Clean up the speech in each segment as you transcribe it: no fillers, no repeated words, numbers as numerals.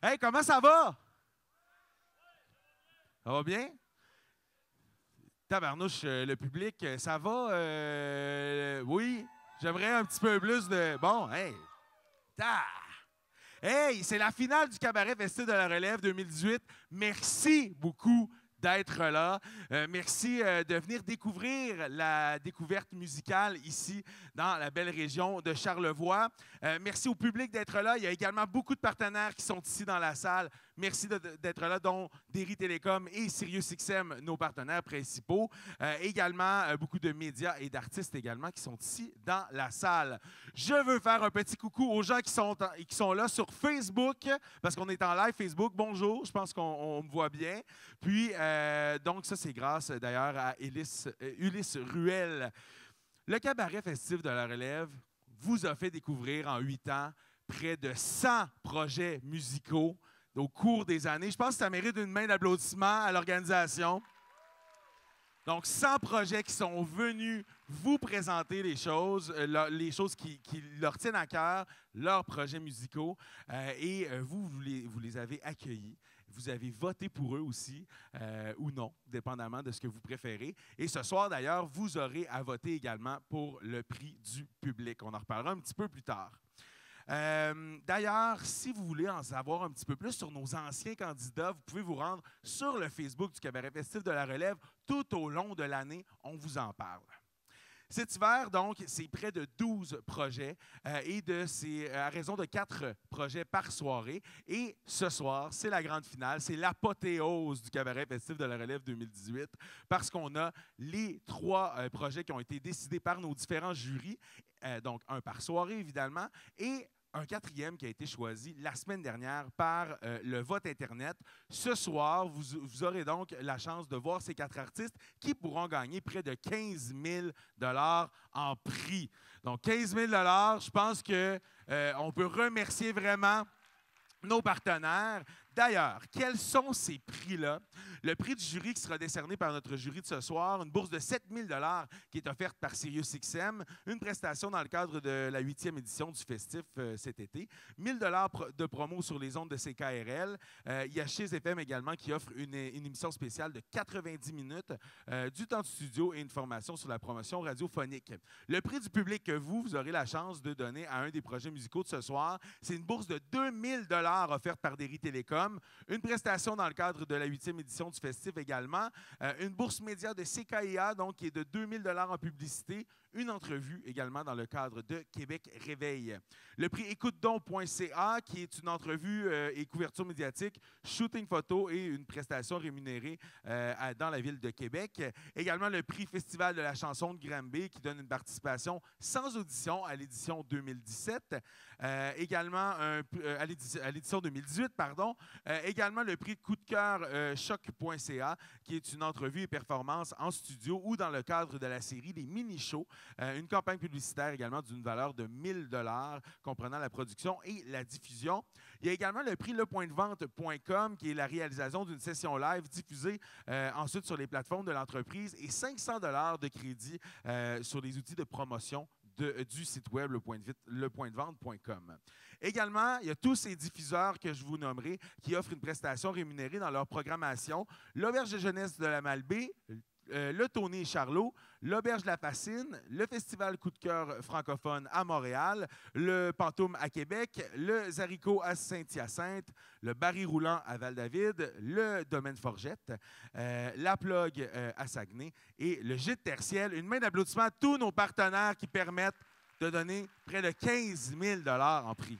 Hey, comment ça va? Ça va bien? Tabarnouche, le public, ça va? Oui, j'aimerais un petit peu plus de... Bon, hey! Ta! Hey, c'est la finale du Cabaret Festif de la Relève 2018. Merci beaucoup d'être là. Merci de venir découvrir la découverte musicale ici dans la belle région de Charlevoix. Merci au public d'être là. Il y a également beaucoup de partenaires qui sont ici dans la salle. Merci d'être là, dont Derry Télécom et SiriusXM, nos partenaires principaux. Également, beaucoup de médias et d'artistes également qui sont ici dans la salle. Je veux faire un petit coucou aux gens qui sont là sur Facebook, parce qu'on est en live Facebook. Bonjour, je pense qu'on me voit bien. Puis, donc ça, c'est grâce d'ailleurs à Ulysse Ruel. Le Cabaret Festif de la Relève vous a fait découvrir en 8 ans près de 100 projets musicaux au cours des années. Je pense que ça mérite une main d'applaudissement à l'organisation. Donc, 100 projets qui sont venus vous présenter les choses qui leur tiennent à cœur, leurs projets musicaux, et vous les avez accueillis. Vous avez voté pour eux aussi, ou non, dépendamment de ce que vous préférez. Et ce soir, d'ailleurs, vous aurez à voter également pour le prix du public. On en reparlera un petit peu plus tard. D'ailleurs, si vous voulez en savoir un petit peu plus sur nos anciens candidats, vous pouvez vous rendre sur le Facebook du Cabaret Festif de la Relève. Tout au long de l'année, on vous en parle. Cet hiver, donc, c'est près de 12 projets c'est à raison de 4 projets par soirée. Et ce soir, c'est la grande finale, c'est l'apothéose du Cabaret Festif de la Relève 2018 parce qu'on a les 3 projets qui ont été décidés par nos différents jurys, donc un par soirée évidemment, et un 4e qui a été choisi la semaine dernière par le vote Internet. Ce soir, vous aurez donc la chance de voir ces 4 artistes qui pourront gagner près de 15 000 $ en prix. Donc, 15 000 $, je pense qu'on peut remercier vraiment nos partenaires. D'ailleurs, quels sont ces prix-là? Le prix du jury qui sera décerné par notre jury de ce soir, une bourse de 7 000 $ qui est offerte par SiriusXM, une prestation dans le cadre de la 8e édition du festif cet été, 1 000 $ de promo sur les ondes de CKRL. Il y a chez FM également qui offre une émission spéciale de 90 minutes, du temps de studio et une formation sur la promotion radiophonique. Le prix du public que vous aurez la chance de donner à un des projets musicaux de ce soir, c'est une bourse de 2 000 $ offerte par Derry Télécom. Une prestation dans le cadre de la 8e édition du festif également, une bourse média de CKIA, donc qui est de 2 000 $ en publicité, une entrevue également dans le cadre de Québec Réveil. Le prix écoutedon.ca, qui est une entrevue et couverture médiatique, shooting photo et une prestation rémunérée dans la ville de Québec. Également le prix Festival de la chanson de Granby, qui donne une participation sans audition à l'édition 2017. Également à l'édition 2018, pardon. Également le prix coup de cœur choc.ca, qui est une entrevue et performance en studio ou dans le cadre de la série Les Mini-Shows. Une campagne publicitaire également d'une valeur de 1 000 $ comprenant la production et la diffusion. Il y a également le prix lepointdevente.com, qui est la réalisation d'une session live diffusée ensuite sur les plateformes de l'entreprise, et 500 $ de crédit sur les outils de promotion du site web lepointdevente.com. Également, il y a tous ces diffuseurs que je vous nommerai qui offrent une prestation rémunérée dans leur programmation. L'Auberge de jeunesse de la Malbaie, le Tony et Charlot, l'Auberge de la Fascine, le Festival Coup de cœur francophone à Montréal, le Pantoum à Québec, le Zarico à Saint-Hyacinthe, le Barry Roulant à Val-David, le Domaine Forgette, la Plug à Saguenay et le Gîte Tertiel. Une main d'applaudissement à tous nos partenaires qui permettent de donner près de 15 000 $ en prix.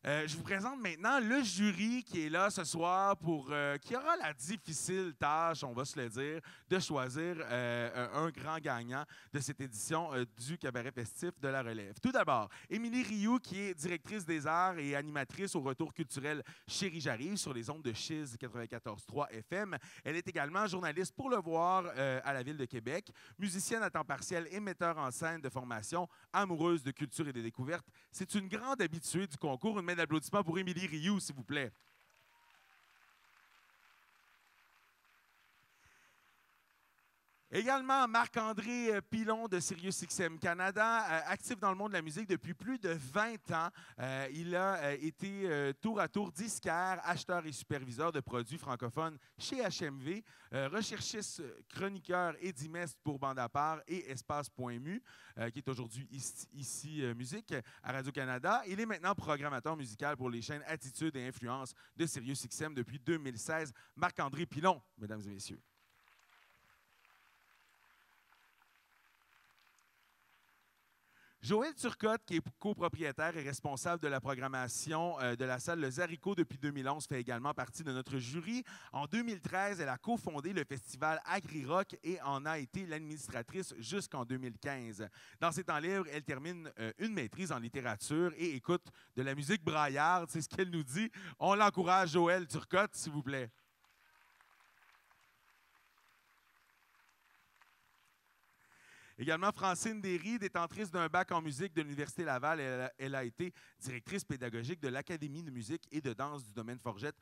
Je vous présente maintenant le jury qui est là ce soir qui aura la difficile tâche, on va se le dire, de choisir un grand gagnant de cette édition du Cabaret Festif de la Relève. Tout d'abord, Émilie Rioux, qui est directrice des arts et animatrice au Retour culturel Chérie J'arrive sur les ondes de Chiz 94.3 FM. Elle est également journaliste pour Le Voir à la Ville de Québec, musicienne à temps partiel et metteur en scène de formation, amoureuse de culture et de découverte. C'est une grande habituée du concours. Une main d'applaudissement pour Émilie Rioux, s'il vous plaît. Également, Marc-André Pilon de SiriusXM Canada, actif dans le monde de la musique depuis plus de 20 ans. Il a été tour à tour disquaire, acheteur et superviseur de produits francophones chez HMV, recherchiste, chroniqueur Edimest pour Bande à part et Espace.mu, qui est aujourd'hui ici Musique à Radio-Canada. Il est maintenant programmateur musical pour les chaînes Attitude et Influence de SiriusXM depuis 2016. Marc-André Pilon, mesdames et messieurs. Joël Turcotte, qui est copropriétaire et responsable de la programmation de la salle Le Zarico depuis 2011, fait également partie de notre jury. En 2013, elle a cofondé le festival Agri-Rock et en a été l'administratrice jusqu'en 2015. Dans ses temps libres, elle termine une maîtrise en littérature et écoute de la musique braillarde. C'est ce qu'elle nous dit. On l'encourage, Joël Turcotte, s'il vous plaît. Également, Francine Derry, détentrice d'un bac en musique de l'Université Laval. Elle a été directrice pédagogique de l'Académie de musique et de danse du domaine Forgette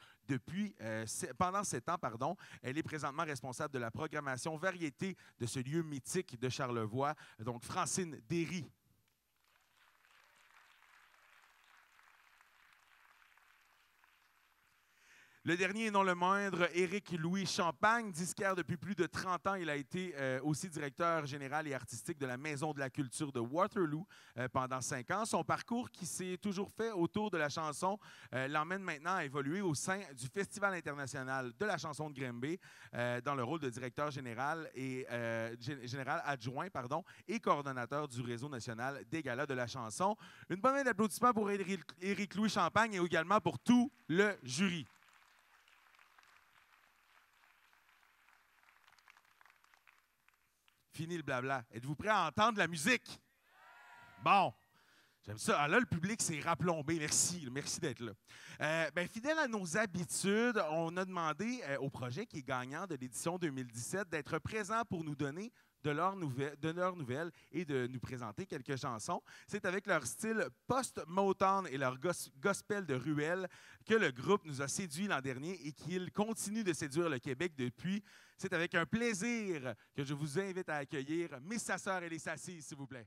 pendant 7 ans. Elle est présentement responsable de la programmation variété de ce lieu mythique de Charlevoix. Donc, Francine Derry. Le dernier et non le moindre, Éric-Louis Champagne, disquaire depuis plus de 30 ans. Il a été aussi directeur général et artistique de la Maison de la culture de Waterloo pendant 5 ans. Son parcours, qui s'est toujours fait autour de la chanson, l'emmène maintenant à évoluer au sein du Festival international de la chanson de Granby dans le rôle de directeur général et général adjoint et coordonnateur du réseau national des galas de la chanson. Une bonne main d'applaudissements pour Éric-Louis Champagne et également pour tout le jury. Fini le blabla. Êtes-vous prêts à entendre la musique? Bon. J'aime ça. Ah, là, le public s'est raplombé. Merci. Merci d'être là. Fidèle à nos habitudes, on a demandé au projet qui est gagnant de l'édition 2017 d'être présent pour nous donner de leurs nouvelles et de nous présenter quelques chansons. C'est avec leur style post-Motown et leur gospel de ruelle que le groupe nous a séduit l'an dernier et qu'il continue de séduire le Québec depuis. C'est avec un plaisir que je vous invite à accueillir Miss Sasseur et les Sassies, s'il vous plaît.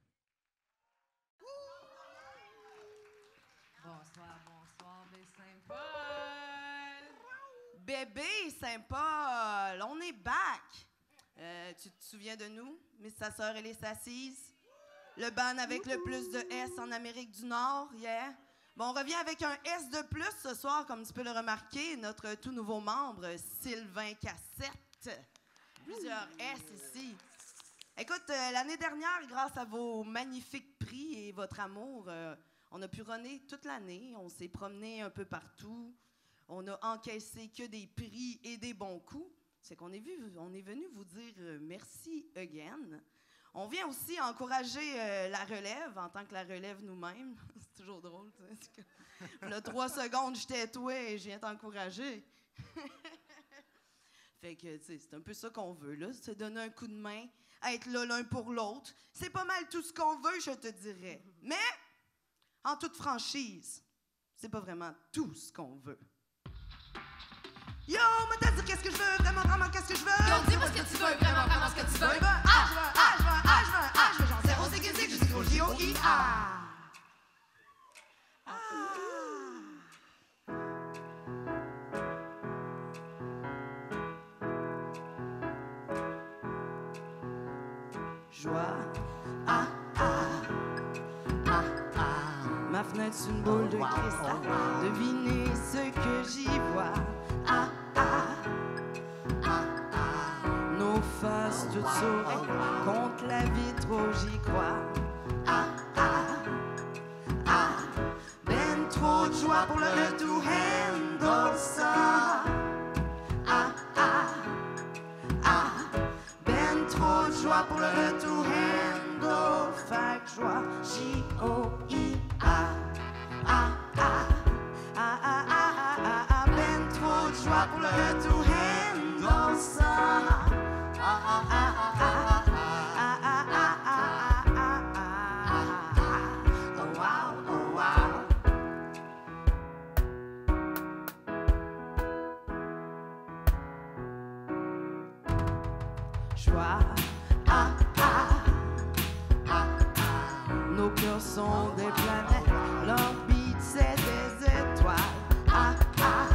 Bonsoir, Baie Saint-Paul. Bébé Saint-Paul, on est back. Tu te souviens de nous, Miss Sasseur et les Sassies? Le band avec le plus de S en Amérique du Nord, yeah? Bon, on revient avec un S de plus ce soir, comme tu peux le remarquer, notre tout nouveau membre, Sylvain Cassette. Plusieurs S ici. Écoute, l'année dernière, grâce à vos magnifiques prix et votre amour, on a pu runner toute l'année. On s'est promené un peu partout. On a encaissé que des prix et des bons coups. C'est qu'on est venu vous dire merci again. On vient aussi encourager la relève en tant que la relève nous-mêmes. C'est toujours drôle, tu sais. Là, 3 secondes, je t'ai toi et je viens t'encourager. Fait que, tu sais, c'est un peu ça qu'on veut, là, se donner un coup de main, être là l'un pour l'autre. C'est pas mal tout ce qu'on veut, je te dirais. Mais, en toute franchise, c'est pas vraiment tout ce qu'on veut. Yo, moi t'as dit qu'est-ce que je veux, vraiment qu'est-ce que je veux. Yo, dis-moi ce que tu veux, vraiment ce que tu veux. Je veux genre 0 zig jusqu'au J-O-I-A. Joie, ma fenêtre c'est une boule de cristal. Devinez ce que j'y vois. Nos faces toutes sourires contre la vitre, oh, j'y crois. Ben trop de joie pour le to handle ça. Ben trop de joie pour le to handle. Fait que joie, J-O-I-A. Ben trop de joie pour le to handle ça. Oh wow, oh wow. Joie. sont des planètes, leur beat c'est des étoiles. Ah, ah,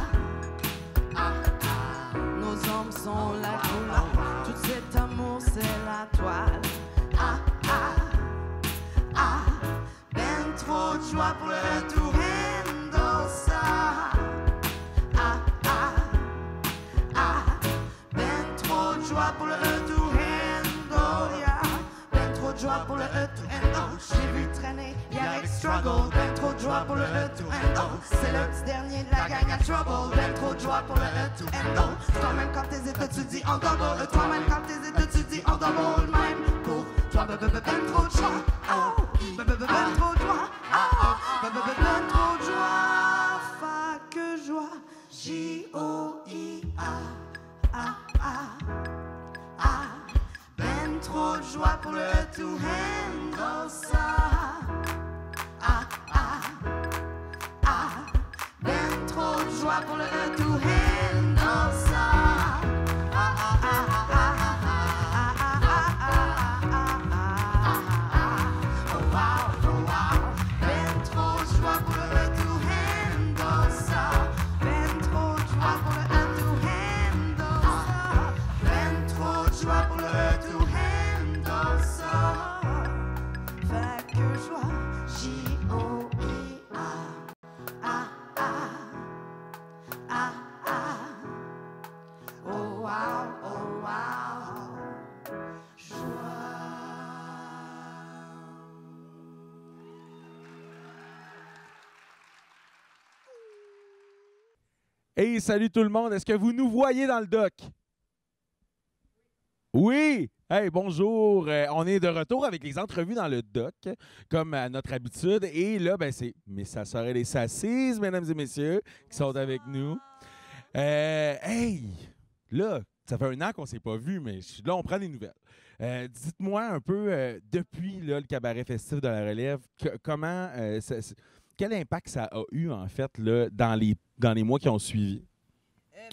ah, ah. Nos hommes sont la couleur, tout cet amour c'est la toile. Ah, ah, ah. Ben trop de joie pour le retour, handle ça. Ah, ah, ah. Ben trop de joie pour le retour, handle, yeah. Ben trop de joie pour le retour, handle. J'ai vu traîner, y'a avec struggle. Ben trop de joie pour le retour, handle. C'est le petit dernier de la gang à trouble. Ben trop de joie pour le retour, handle. Toi-même quand tes états tu dis en double. Toi-même quand tes états tu dis en double. Même pour toi, ben trop de joie. Oh, ben trop de joie. Ben trop de joie. Fa que joie. J-O-I-A. Ah, ah, ah. Ben trop de joie pour le retour, handle ça. Ah, ah, ah. Ben trop de joie pour le retour, handle ça. Ah, ah, ah, ah, ah, ah, ah, ah, ah, ah, ah. Oh wow, oh wow. Ben trop de joie pour le retour, handle ça. Ben trop de joie pour le retour, handle ça. Ben trop de joie pour le retour, handle ça. Fait que joie, J-O-I-A. Ah, ah, ah, ah. Oh wow, oh wow. Joie. Hey, salut tout le monde. Est-ce que vous nous voyez dans le doc? Oui! Hey, bonjour. On est de retour avec les entrevues dans le doc, comme à notre habitude. Et là, ben, c'est Miss Sasseur et les Sassises, mesdames et messieurs, qui sont avec nous. Hey! Là, ça fait 1 an qu'on ne s'est pas vu, mais là, on prend des nouvelles. Dites-moi un peu, depuis là, le cabaret festif de la relève, comment, quel impact ça a eu, en fait, là, dans les mois qui ont suivi?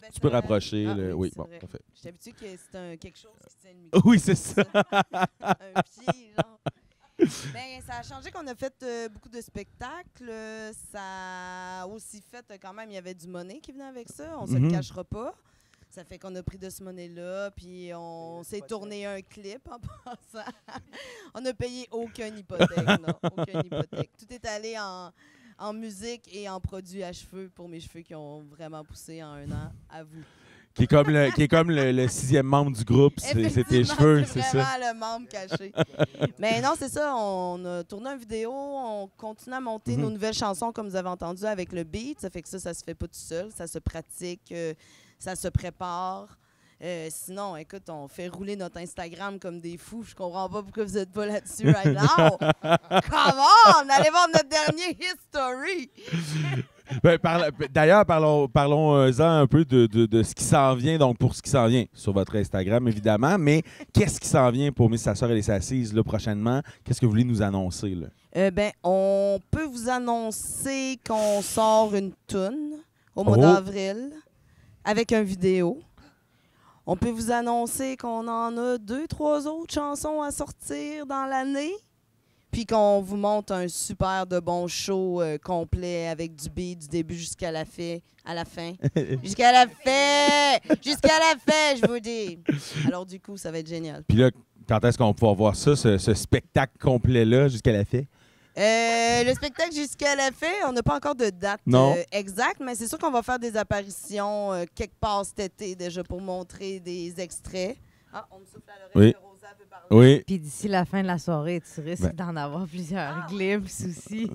Ben, Tu peux rapprocher. Oui, c'est bon, vrai. parfait. Je suis habituée que c'est quelque chose qui tient le micro. Oui, c'est ça. Un pied, genre. Ben, ça a changé qu'on a fait beaucoup de spectacles. Ça a aussi fait, quand même, il y avait du money qui venait avec ça. On se le cachera pas. Ça fait qu'on a pris de ce money-là, puis on s'est tourné un clip en passant. On n'a payé aucune hypothèque, non. Aucune hypothèque. Tout est allé en musique et en produits à cheveux pour mes cheveux qui ont vraiment poussé en 1 an, à vous. Qui est comme le 6e membre du groupe, c'est tes cheveux, c'est ça? C'est vraiment le membre caché. Mais non, c'est ça, on a tourné une vidéo, on continue à monter nos nouvelles chansons comme vous avez entendu avec le beat. Ça fait que ça se fait pas tout seul, ça se pratique, ça se prépare. Sinon, écoute, on fait rouler notre Instagram comme des fous. Je comprends pas pourquoi vous êtes pas là-dessus right now. Come on! Allez voir notre dernier history! Ben, d'ailleurs, parlons-en un peu de ce qui s'en vient, donc pour ce qui s'en vient sur votre Instagram, évidemment. Mais qu'est-ce qui s'en vient pour Miss Sasseur et les Sassises là, prochainement? Qu'est-ce que vous voulez nous annoncer? Là? Ben, on peut vous annoncer qu'on sort une toune au mois d'avril avec une vidéo. On peut vous annoncer qu'on en a 2-3 autres chansons à sortir dans l'année. Puis qu'on vous monte un super de bon show complet avec du beat du début jusqu'à la fin. Jusqu'à la fin! Jusqu'à la fin, je vous dis! Alors du coup, ça va être génial. Puis là, quand est-ce qu'on va pouvoir voir ça, ce spectacle complet-là, jusqu'à la fin? Le spectacle jusqu'à la fin, on n'a pas encore de date exacte, mais c'est sûr qu'on va faire des apparitions quelque part cet été déjà pour montrer des extraits. Ah, on me souffle à l'oreille que Rosa veut parler. Oui. Puis d'ici la fin de la soirée, tu risques d'en avoir plusieurs glimpses aussi.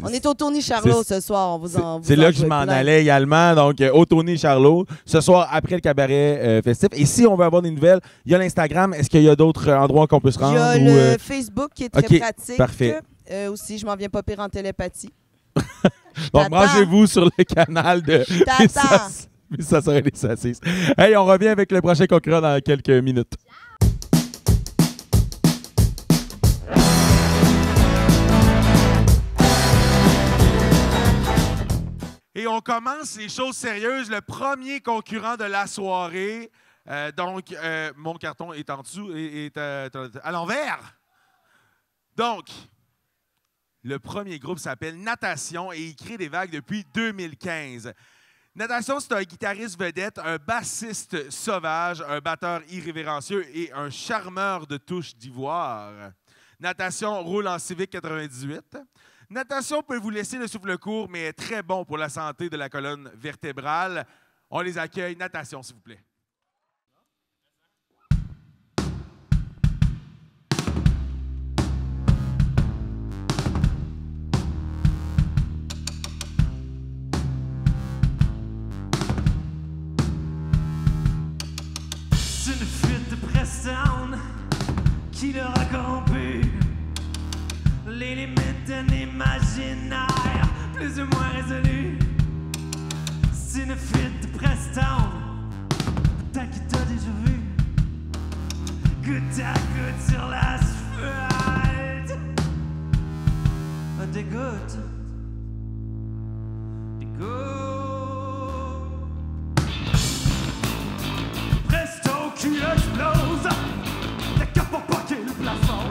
On est au Tony Charlot ce soir. C'est là que je m'en allais également. Donc, au Tony Charlot, ce soir après le cabaret festif. Et si on veut avoir des nouvelles, il y a l'Instagram. Est-ce qu'il y a d'autres endroits qu'on peut se rendre? Il y a le Facebook qui est très pratique. Parfait. Aussi, je m'en viens pas pire en télépathie. Donc, branchez-vous sur le canal de Miss Sasseur et les Sassises. Hey, on revient avec le prochain concurrent dans quelques minutes. Et on commence les choses sérieuses. Le premier concurrent de la soirée. Donc, mon carton est en dessous et est à l'envers. Donc, Le premier groupe s'appelle Natation et il crée des vagues depuis 2015. Natation, c'est un guitariste vedette, un bassiste sauvage, un batteur irrévérencieux et un charmeur de touches d'ivoire. Natation roule en Civic 98. Natation peut vous laisser le souffle court, mais est très bon pour la santé de la colonne vertébrale. On les accueille. Natation, s'il vous plaît. C'est une fuite de Preston qui leur a corrompu les limites d'un imaginaire plus ou moins résolu. C'est une fuite de Preston, peut-être que t'as déjà vu, goutte à goutte sur l'asphalte. Des gouttes, des gouttes. Presto qui explose, la cape pour poquer le plafond.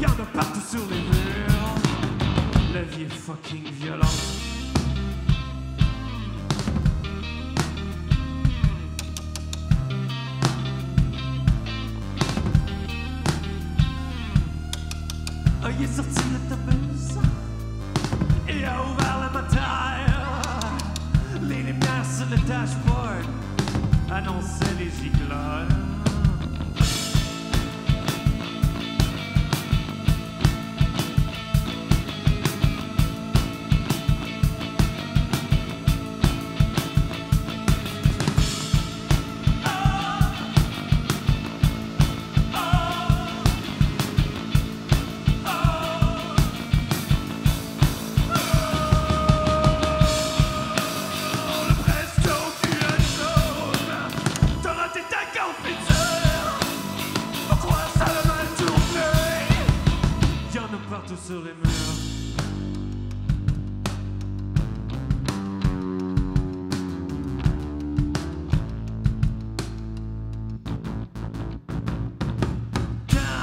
Y'en a partout sur les murs, la vie est fucking violente. Il est sorti de l'autobus et a ouvert le moteur. Les lumières sur le dashboard annonçaient les gicleurs. Partout sur les murs.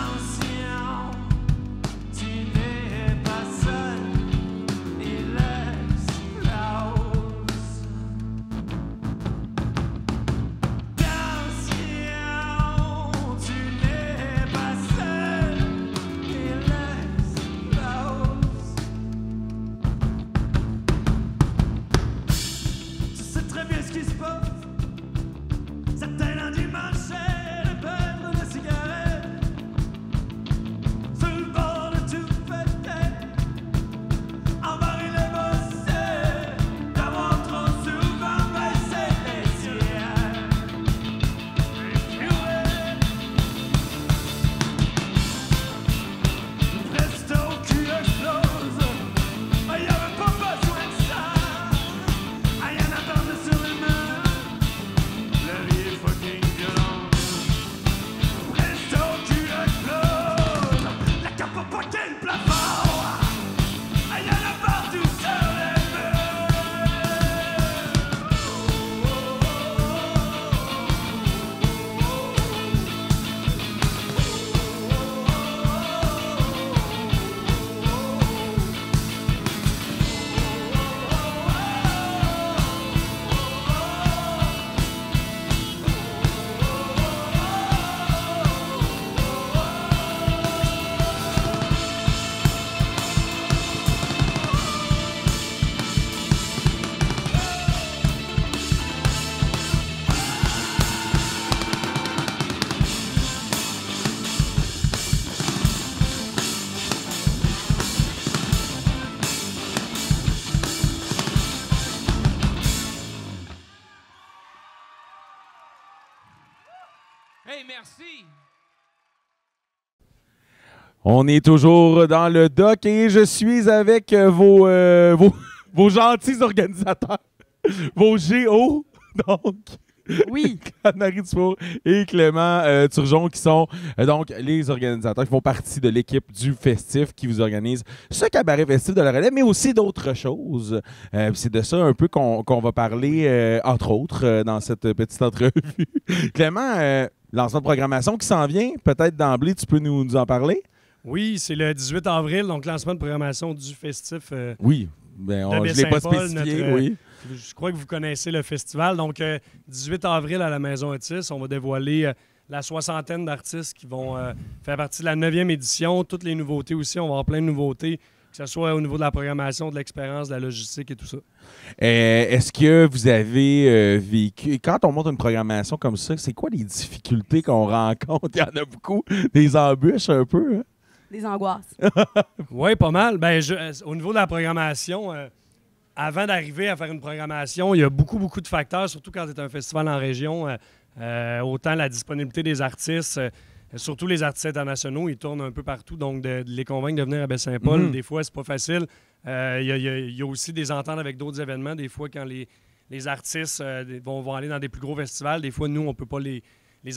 Attention, tu n'es pas seul, il explose. Attention, tu n'es pas seul, il tu sais très bien ce qui se passe. Certains lundis marchaient de perdre de cigarettes sur le bord de tout péter. En bas il est bossé d'avoir trop souvent baissé les yeux. Presto qui explose, il y avait pas besoin de ça. Y'en a partout sur les murs, la vie est fucking violente. Presto qui explose, la cape a poqué le plafond. Y'en a partout sur les Hey, merci! On est toujours dans le doc et je suis avec vos gentils organisateurs, vos GO, donc. Oui. Anne-Marie Dufour et Clément Turgeon, qui sont donc les organisateurs, qui font partie de l'équipe du festif qui vous organise ce cabaret festif de la Relève, mais aussi d'autres choses. C'est de ça un peu qu'on va parler, entre autres, dans cette petite entrevue. Clément, lancement de programmation qui s'en vient, peut-être d'emblée, tu peux nous en parler? Oui, c'est le 18 avril, donc lancement de programmation du festif Oui, ben, de je ne l'ai pas Baie-Saint-Paul, spécifié, oui. Je crois que vous connaissez le festival. Donc, 18 avril à la Maison Otis, on va dévoiler la 60aine d'artistes qui vont faire partie de la 9e édition. Toutes les nouveautés aussi, on va avoir plein de nouveautés, que ce soit au niveau de la programmation, de l'expérience, de la logistique et tout ça. Est-ce que vous avez vécu... Quand on monte une programmation comme ça, c'est quoi les difficultés qu'on rencontre? Il y en a beaucoup. Des embûches un peu, hein? Des angoisses. Oui, pas mal. Ben, au niveau de la programmation, avant d'arriver à faire une programmation, il y a beaucoup de facteurs, surtout quand c'est un festival en région. Autant la disponibilité des artistes, surtout les artistes internationaux, ils tournent un peu partout, donc de les convaincre de venir à Baie-Saint-Paul, des fois, c'est pas facile. Il y a aussi des ententes avec d'autres événements. Des fois, quand les artistes vont aller dans des plus gros festivals, des fois, nous, on peut pas les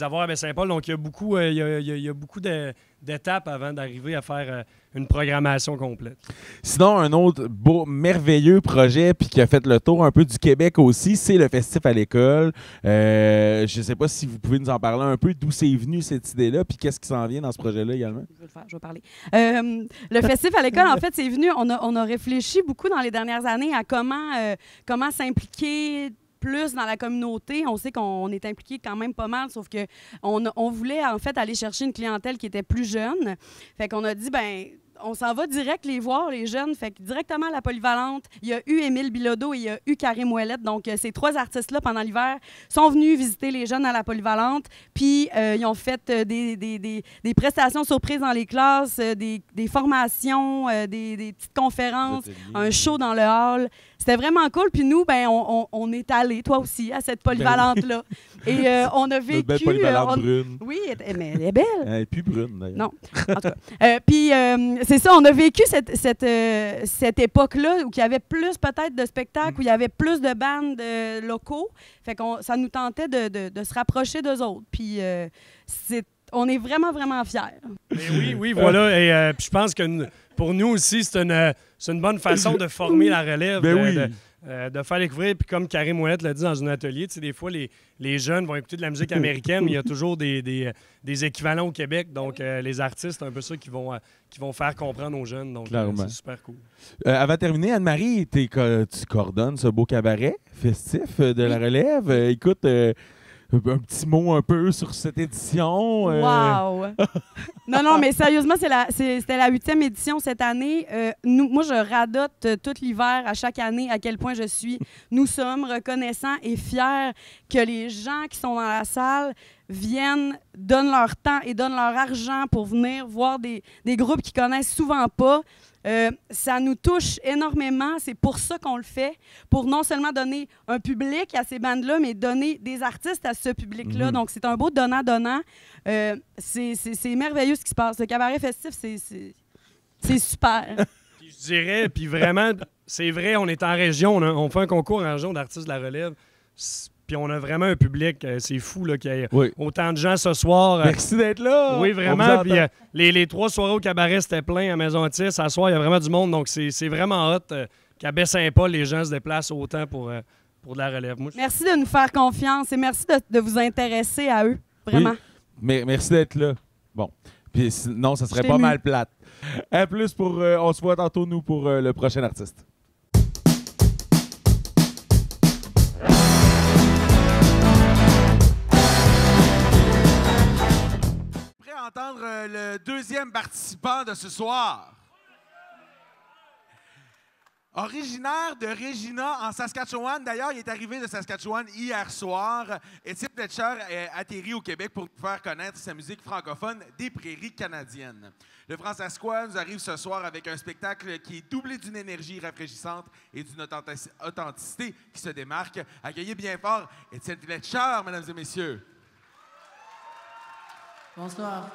avoir à Baie-Saint-Paul. Donc, il y a beaucoup d'étapes avant d'arriver à faire une programmation complète. Sinon, un autre beau, merveilleux projet puis qui a fait le tour un peu du Québec aussi, c'est le Festif à l'école. Je ne sais pas si vous pouvez nous en parler un peu, d'où c'est venu cette idée-là puis qu'est-ce qui s'en vient dans ce projet-là également? Je vais parler. Le Festif à l'école, en fait, c'est venu, on a réfléchi beaucoup dans les dernières années à comment s'impliquer plus dans la communauté. On sait qu'on est impliqué quand même pas mal, sauf que on voulait en fait aller chercher une clientèle qui était plus jeune. Fait qu'on a dit, ben on s'en va direct les voir, les jeunes. Fait que directement à la Polyvalente, il y a eu Émile Bilodeau et il y a eu Karim Ouellette. Donc, ces 3 artistes-là, pendant l'hiver, sont venus visiter les jeunes à la Polyvalente. Puis, ils ont fait des prestations surprises dans les classes, des formations, des petites conférences, un show dans le hall. C'était vraiment cool. Puis nous, ben, on est allés, toi aussi, à cette Polyvalente-là. Et on a vécu... Une belle Polyvalente brune. Oui, mais elle est belle. Elle n'est plus brune, d'ailleurs. Non, en tout cas. Puis, c'est ça, on a vécu cette époque-là où il y avait plus peut-être de spectacles, où il y avait plus de bandes locaux. Fait que ça nous tentait de se rapprocher d'eux autres. Puis, on est vraiment, vraiment fiers. Oui, voilà. Et puis je pense que pour nous aussi, c'est une bonne façon de former la relève. De faire découvrir, puis comme Karim Ouellette l'a dit dans un atelier, tu sais, des fois, les jeunes vont écouter de la musique américaine, mais il y a toujours des équivalents au Québec. Donc, les artistes, c'est un peu ça qui vont faire comprendre aux jeunes. Donc, c'est super cool. Avant de terminer, Anne-Marie, tu coordonnes ce beau cabaret festif de la relève. Écoute, un petit mot un peu sur cette édition. Wow! Non, mais sérieusement, c'était la 8e édition cette année. Moi, je radote tout l'hiver, à chaque année, à quel point nous sommes reconnaissants et fiers que les gens qui sont dans la salle viennent, donnent leur temps et donnent leur argent pour venir voir des groupes qu'ils connaissent souvent pas. Ça nous touche énormément. C'est pour ça qu'on le fait, pour non seulement donner un public à ces bandes-là, mais donner des artistes à ce public-là. Donc, c'est un beau donnant-donnant. C'est merveilleux ce qui se passe. Le cabaret festif, c'est super. Puis je dirais, puis vraiment, c'est vrai, on est en région, on fait un concours en région d'artistes de la relève. Puis on a vraiment un public, c'est fou qu'il y ait autant de gens ce soir. Merci d'être là! Oui, vraiment. Puis les 3 soirées au cabaret, c'était plein à Maison Otis. À soir, il y a vraiment du monde. Donc, c'est vraiment hot qu'à Baie-Saint-Paul, les gens se déplacent autant pour de la relève. Merci de nous faire confiance et merci de vous intéresser à eux. Vraiment. Oui. Merci d'être là. Bon. Puis sinon, ça serait pas mal plate. À plus on se voit tantôt, nous, pour le prochain artiste. Entendre le deuxième participant de ce soir. Originaire de Regina, en Saskatchewan. D'ailleurs, il est arrivé de Saskatchewan hier soir. Étienne Fletcher est atterri au Québec pour faire connaître sa musique francophone des prairies canadiennes. Le Francescois nous arrive ce soir avec un spectacle qui est doublé d'une énergie rafraîchissante et d'une authenticité qui se démarque. Accueillez bien fort Étienne Fletcher, mesdames et messieurs. Bonsoir.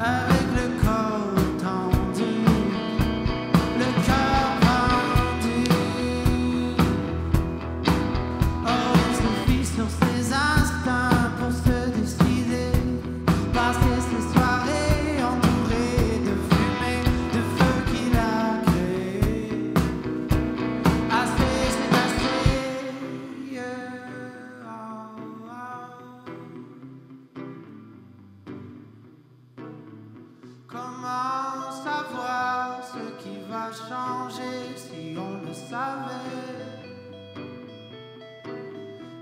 Avec le corps tendu, le cœur si on le savait.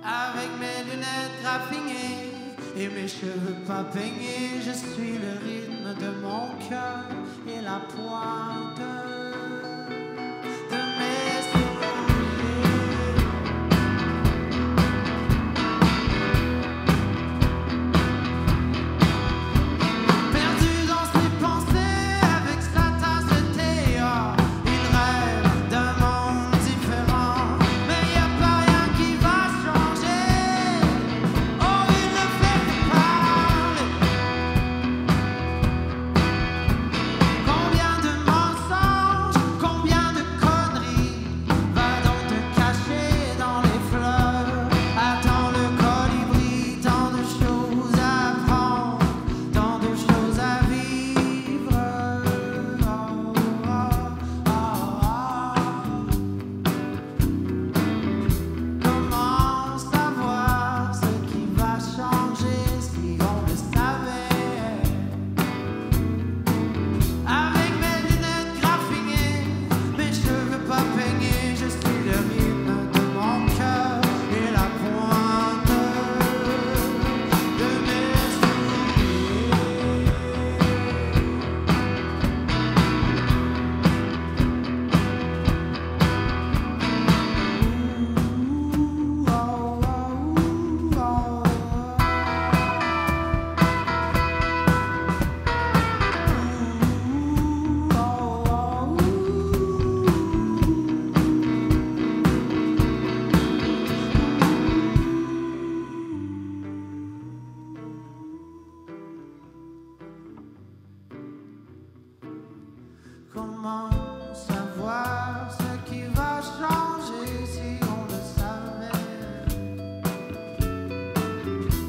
Avec mes lunettes raffinées et mes cheveux pas peignés, je suis le rythme de mon cœur et la pointe de mes souliers. Perdu dans ses pensées avec sa tasse de thé, oh, il rêve d'un monde différent, mais y a pas rien qui va changer. Oh, il ne fait que parler. Combien de mensonges, combien de conneries, va donc te cacher dans les fleurs. Attends le colibri, tant de choses à apprendre, tant de choses à vivre. Oh, oh, oh, oh. Comment savoir ce qui va changer si on le savait? Avec mes lunettes graffinées, mes cheveux pas peignés, je suis le rythme de mon cœur et la pointe de mes souliers. Comment savoir ce qui va changer si on le savait?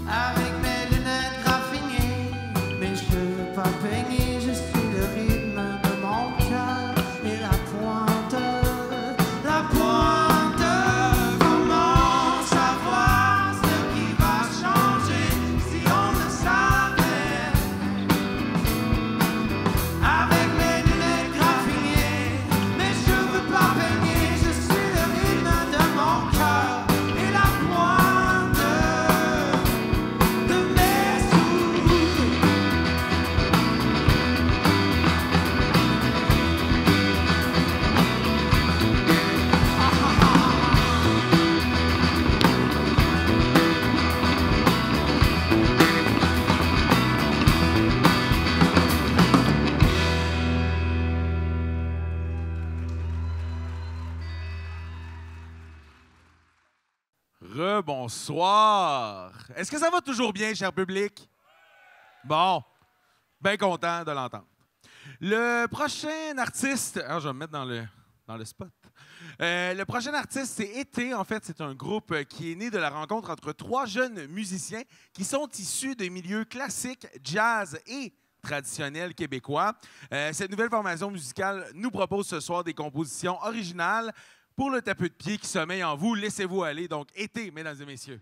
Avec mes lunettes raffinées, mes cheveux pas peignés, je suis le rythme de mon cœur et la pointe, la pointe. Comment savoir ce qui va changer si on le savait? Avec mes lunettes graffinées, mes cheveux pas peignés, je suis le rythme de mon cœur et la pointe de mes souliers. Rebonsoir. Est-ce que ça va toujours bien, cher public? Bon, bien content de l'entendre. Le prochain artiste... Ah, je vais me mettre dans le spot. Le prochain artiste, c'est Été. En fait, c'est un groupe qui est né de la rencontre entre 3 jeunes musiciens qui sont issus de milieux classiques, jazz et traditionnels québécois. Cette nouvelle formation musicale nous propose ce soir des compositions originales pour le tapis de pied qui sommeille en vous. Laissez-vous aller. Donc, Été, mesdames et messieurs.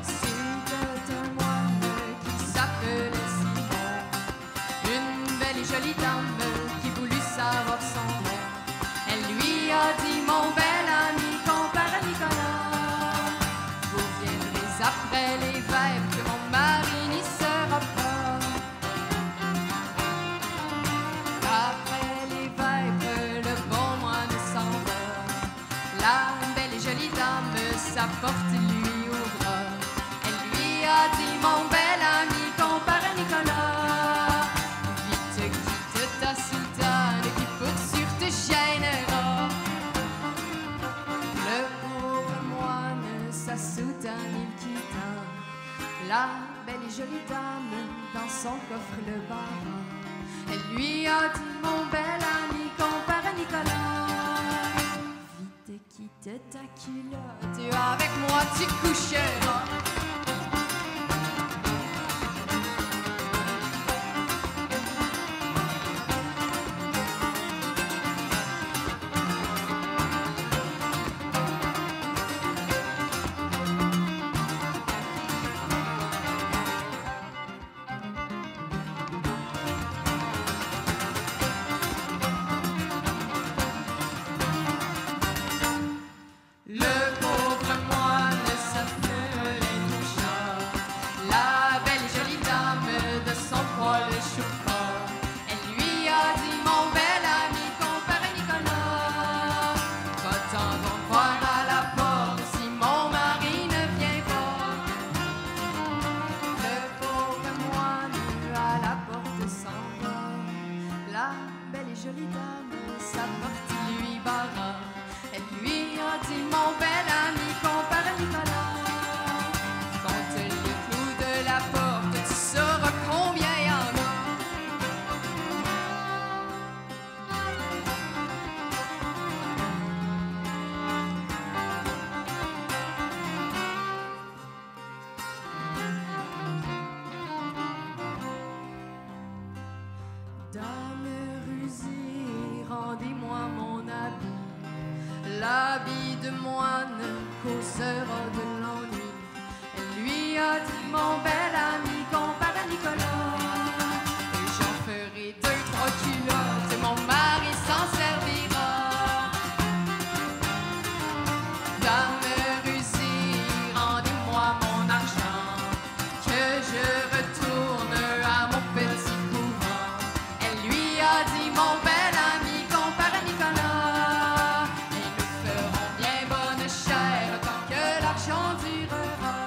C'était un moine qui s'appelait Simon, une belle et jolie dame qui voulut savoir son nom. Elle lui a dit, mon bel ami, compare à Nicolas, vous viendrez après les vêpres que mon mari n'y sera pas. Après les vêpres, le bon moine s'en va. La belle et jolie dame s'apporte lui au bras. Elle lui a dit, mon bel ami, compare à Nicolas, vite quitte ta soutane qui pour sûr te gênera. Le pauvre moine, sa soutane il quitta. La belle et jolie dame dans son coffre le barra. Elle lui a dit, mon bel ami, compare à Nicolas, vite quitte ta culotte, avec moi tu coucheras. Dame rusée, rendez-moi mon habit, l'habit de moine, causera de l'ennui. Elle lui a dit, mon bel ami, compare à Nicolas, et j'en ferai 2-3 culottes, et mon mari s'en servira. Dame rusée, rendez-moi mon argent, que je retourne à mon petit couvent. Elle lui a dit, mon bel ami, compare à Nicolas, et nous ferons bien bonne chère tant que l'argent durera.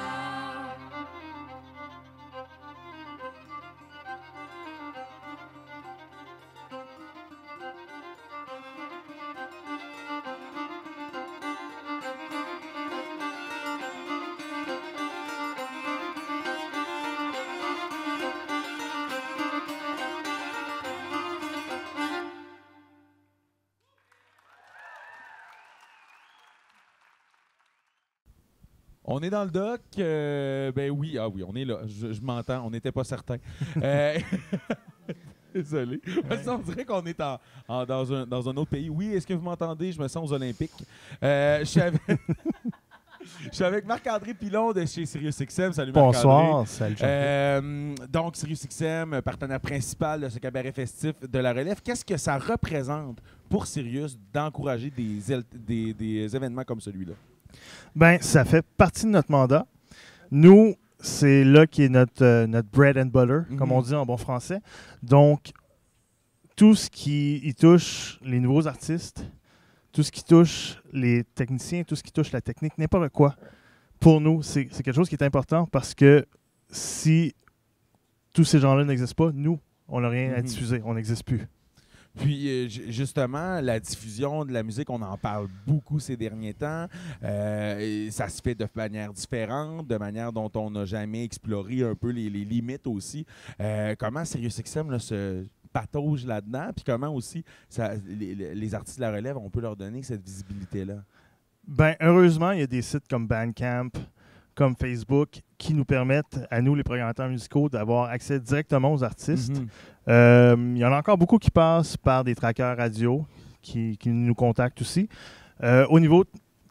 On est dans le doc. Ben oui, oui, on est là. Je m'entends, on n'était pas certain. Désolé. On dirait qu'on est dans un autre pays. Oui, est-ce que vous m'entendez? Je me sens aux Olympiques. Je suis avec Marc-André Pilon de chez SiriusXM. Salut Marc-André. Bonsoir, salut. Donc, SiriusXM, partenaire principal de ce cabaret festif de la relève. Qu'est-ce que ça représente pour Sirius d'encourager des événements comme celui-là? Ben, ça fait partie de notre mandat. Nous, c'est là qui est notre bread and butter, comme on dit en bon français. Donc, tout ce qui y touche les nouveaux artistes, tout ce qui touche les techniciens, tout ce qui touche la technique, n'importe quoi, pour nous, c'est quelque chose qui est important parce que si tous ces gens-là n'existent pas, nous, on n'a rien à diffuser, on n'existe plus. Puis, justement, la diffusion de la musique, on en parle beaucoup ces derniers temps. Et ça se fait de manière différente, de manière dont on n'a jamais exploré un peu les limites aussi. Comment SiriusXM là, se patauge là-dedans? Puis comment aussi les artistes de la relève, on peut leur donner cette visibilité-là? Bien, heureusement, il y a des sites comme Bandcamp, comme Facebook, qui nous permettent, à nous, les programmateurs musicaux, d'avoir accès directement aux artistes. Il y en a encore beaucoup qui passent par des trackers radio qui nous contactent aussi. Au niveau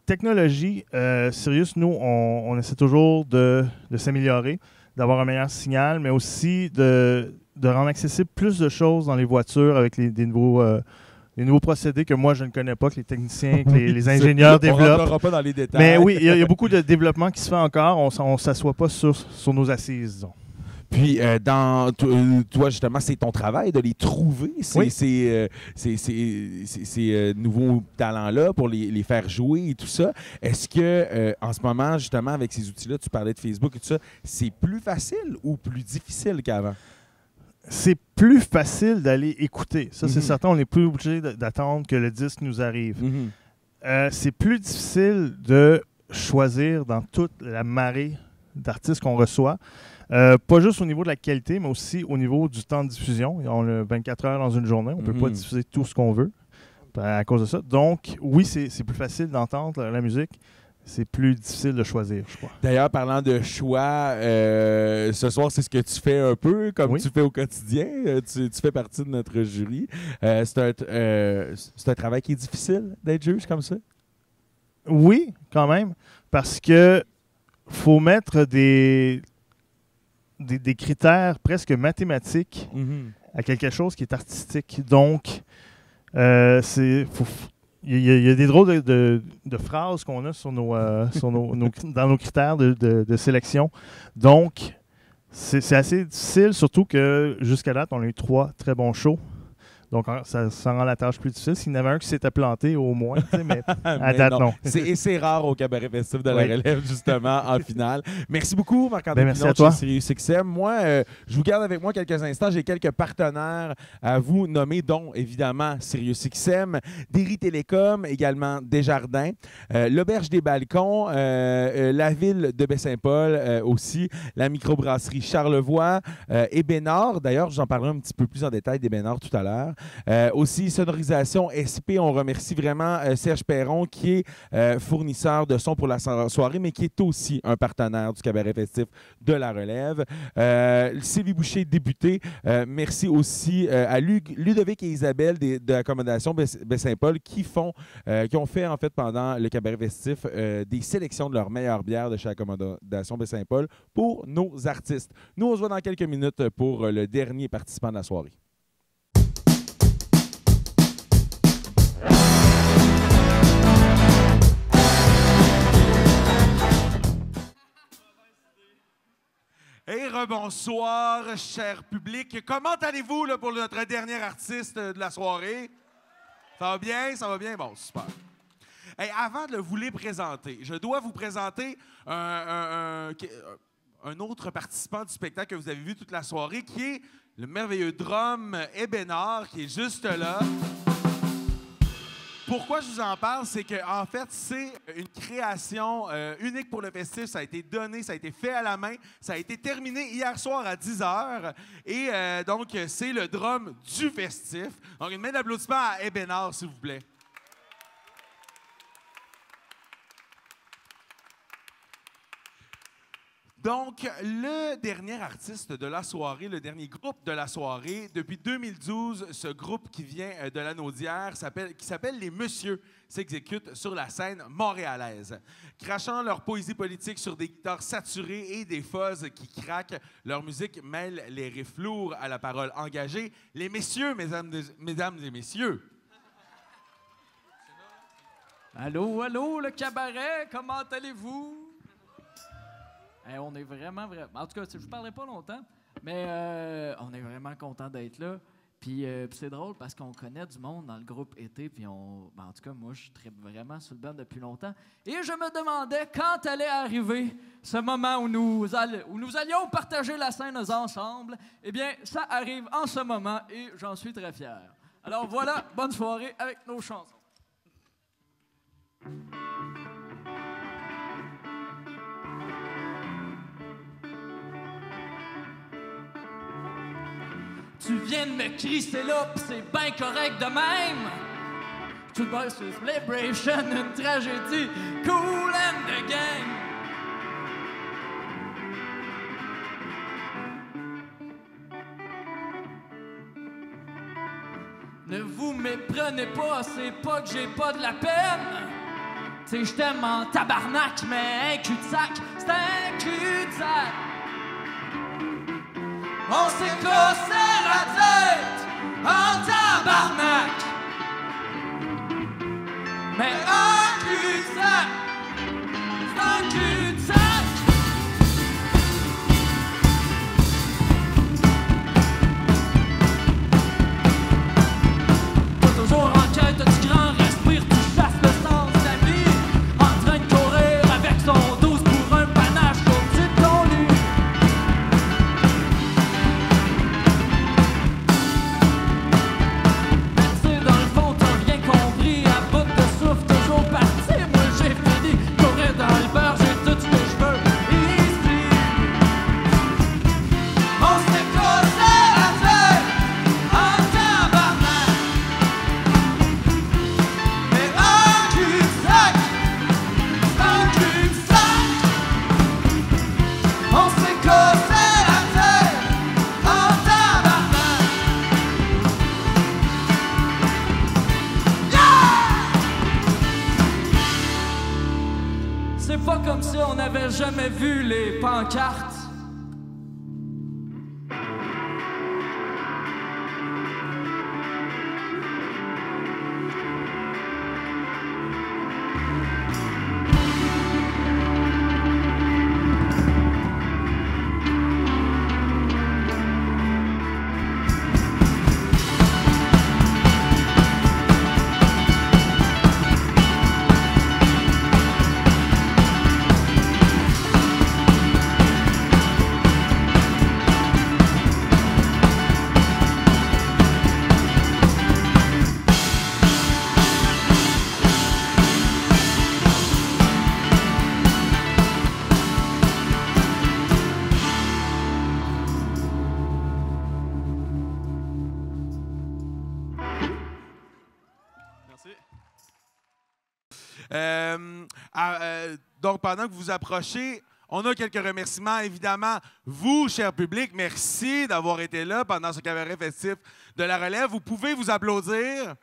technologie, Sirius, nous, on essaie toujours de s'améliorer, d'avoir un meilleur signal, mais aussi de rendre accessible plus de choses dans les voitures avec des nouveaux procédés que moi, je ne connais pas, que les techniciens, que les ingénieurs développent. On ne rentrera pas dans les détails. Mais oui, il y a beaucoup de développement qui se fait encore. On ne s'assoit pas sur nos assises, disons. Puis, toi, justement, c'est ton travail de les trouver, ces nouveaux talents-là, pour les faire jouer et tout ça. Est-ce que, en ce moment, justement, avec ces outils-là, tu parlais de Facebook et tout ça, c'est plus facile ou plus difficile qu'avant? C'est plus facile d'aller écouter. Ça, c'est certain. On n'est plus obligé d'attendre que le disque nous arrive. C'est plus difficile de choisir dans toute la marée d'artistes qu'on reçoit. Pas juste au niveau de la qualité, mais aussi au niveau du temps de diffusion. On a 24 heures dans une journée. On ne peut pas diffuser tout ce qu'on veut à cause de ça. Donc, oui, c'est plus facile d'entendre la musique. C'est plus difficile de choisir, je crois. D'ailleurs, parlant de choix, ce soir, c'est ce que tu fais un peu, comme tu fais au quotidien. Tu fais partie de notre jury. C'est un travail qui est difficile d'être juge comme ça? Oui, quand même. Parce que faut mettre des critères presque mathématiques à quelque chose qui est artistique. Donc, il y a des drôles de phrases qu'on a dans nos critères de sélection. Donc, c'est assez difficile, surtout que jusqu'à date, on a eu 3 très bons shows. Donc, ça rend la tâche plus difficile. S'il y en avait un qui s'était planté, au moins, mais à date, non. C'est rare au cabaret festif de la relève, justement, en finale. Merci beaucoup, Marc-André Merci à toi. chez SiriusXM. Moi, je vous garde avec moi quelques instants. J'ai quelques partenaires à vous nommer, dont, évidemment, SiriusXM, Derry Télécom, également Desjardins, l'Auberge des Balcons, la ville de Baie-Saint-Paul aussi, la microbrasserie Charlevoix, Ébénard. D'ailleurs, j'en parlerai un petit peu plus en détail d'Ébénard tout à l'heure. Aussi, sonorisation SP, on remercie vraiment Serge Perron, qui est fournisseur de son pour la soirée, mais qui est aussi un partenaire du cabaret festif de la Relève. Sylvie Boucher, députée. Merci aussi à Ludovic et Isabelle de l'accommodation Baie-Saint-Paul qui ont fait en fait pendant le cabaret festif des sélections de leurs meilleures bières de chez Accommodation Baie-Saint-Paul pour nos artistes. Nous, on se voit dans quelques minutes pour le dernier participant de la soirée. Et rebonsoir, cher public. Comment allez-vous là, pour notre dernier artiste de la soirée? Ça va bien? Ça va bien? Bon, super. Hey, avant de vous les présenter, je dois vous présenter un autre participant du spectacle que vous avez vu toute la soirée, qui est le merveilleux drum Ebénard, qui est juste là. Pourquoi je vous en parle? C'est qu'en fait, c'est une création unique pour le festif. Ça a été donné, ça a été fait à la main. Ça a été terminé hier soir à 10h. Et donc, c'est le drum du festif. Donc, une main d'applaudissement à Ebénard, s'il vous plaît. Donc, le dernier artiste de la soirée, le dernier groupe de la soirée, depuis 2012, ce groupe qui vient de la Naudière, qui s'appelle Les Messieurs, s'exécute sur la scène montréalaise. Crachant leur poésie politique sur des guitares saturées et des fuzz qui craquent, leur musique mêle les riffs lourds à la parole engagée. Les Messieurs, mesdames et messieurs. Allô, allô, le cabaret, comment allez-vous? Hey, on est vraiment... En tout cas, je ne vous parlerai pas longtemps, mais on est vraiment content d'être là. Puis c'est drôle parce qu'on connaît du monde dans le groupe Été, puis en tout cas, moi, je tripe vraiment sur le band depuis longtemps. Et je me demandais quand allait arriver ce moment où nous allions partager la scène ensemble. Eh bien, ça arrive en ce moment et j'en suis très fier. Alors voilà, bonne soirée avec nos chansons. Tu viens de me crisser là, pis c'est bien correct de même. Tout le c'est celebration, une tragédie, cool and the gang. Ne vous méprenez pas, c'est pas que j'ai pas de la peine. T'sais, je t'aime en tabarnak, mais un cul-de-sac, c'est un cul-de-sac. On s'est cassé la tête en tabarnak. Mais un cul-de-sac, c'est un cul-de-sac. Pas toujours en quête du grand respire, tu chasses le sens de la vie. En train de courir avec son 12 pour un panache au-dessus de ton lit. C'est pas comme si on n'avait jamais vu les pancartes. Donc, pendant que vous vous approchez, on a quelques remerciements. Évidemment, vous, cher public, merci d'avoir été là pendant ce cabaret festif de la relève. Vous pouvez vous applaudir.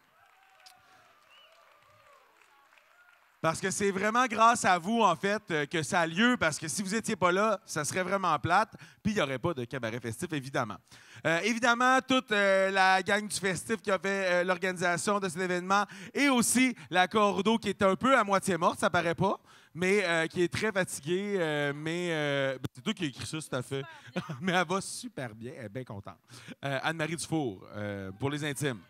Parce que c'est vraiment grâce à vous, en fait, que ça a lieu. Parce que si vous n'étiez pas là, ça serait vraiment plate. Puis il n'y aurait pas de cabaret festif, évidemment. Évidemment, toute la gang du festif qui a fait l'organisation de cet événement et aussi la Cordo qui est un peu à moitié morte, ça paraît pas, mais qui est très fatiguée. C'est toi qui as écrit ça, tout à fait. Mais elle va super bien, elle est bien contente. Anne-Marie Dufour, pour les intimes.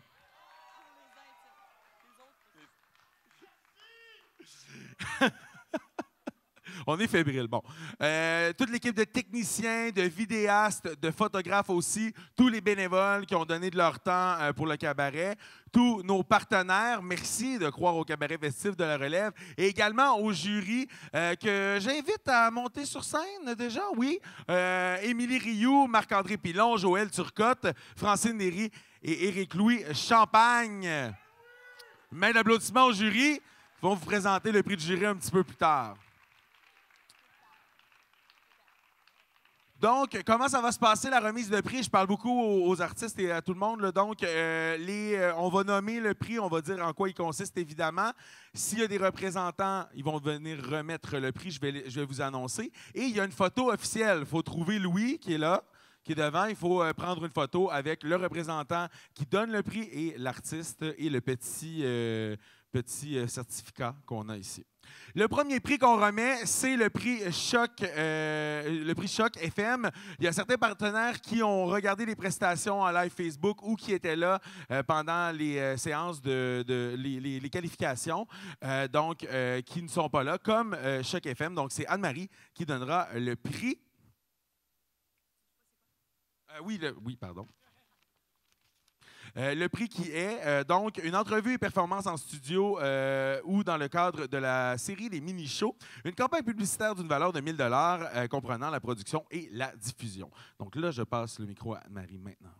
On est fébrile. Bon. Toute l'équipe de techniciens, de vidéastes, de photographes aussi, tous les bénévoles qui ont donné de leur temps pour le cabaret, tous nos partenaires, merci de croire au cabaret festif de la relève, et également au jury que j'invite à monter sur scène déjà, oui. Émilie Rioux, Marc-André Pilon, Joël Turcotte, Francine Néry et Éric-Louis Champagne. Main d'applaudissement au jury. Ils vont vous présenter le prix du jury un petit peu plus tard. Donc, comment ça va se passer, la remise de prix? Je parle beaucoup aux artistes et à tout le monde. Là. Donc, on va nommer le prix, on va dire en quoi il consiste, évidemment. S'il y a des représentants, ils vont venir remettre le prix, je vais vous annoncer. Et il y a une photo officielle. Il faut trouver Louis, qui est là, qui est devant. Il faut prendre une photo avec le représentant qui donne le prix et l'artiste et le petit certificat qu'on a ici. Le premier prix qu'on remet, c'est le prix Choc FM. Il y a certains partenaires qui ont regardé les prestations en live Facebook ou qui étaient là pendant les séances les qualifications, donc qui ne sont pas là, comme Choc FM. Donc, c'est Anne-Marie qui donnera le prix. Oui, pardon. Le prix qui est donc une entrevue et performance en studio ou dans le cadre de la série Les Mini-Shows, une campagne publicitaire d'une valeur de 1 000 $ comprenant la production et la diffusion. Donc là, je passe le micro à Anne-Marie maintenant.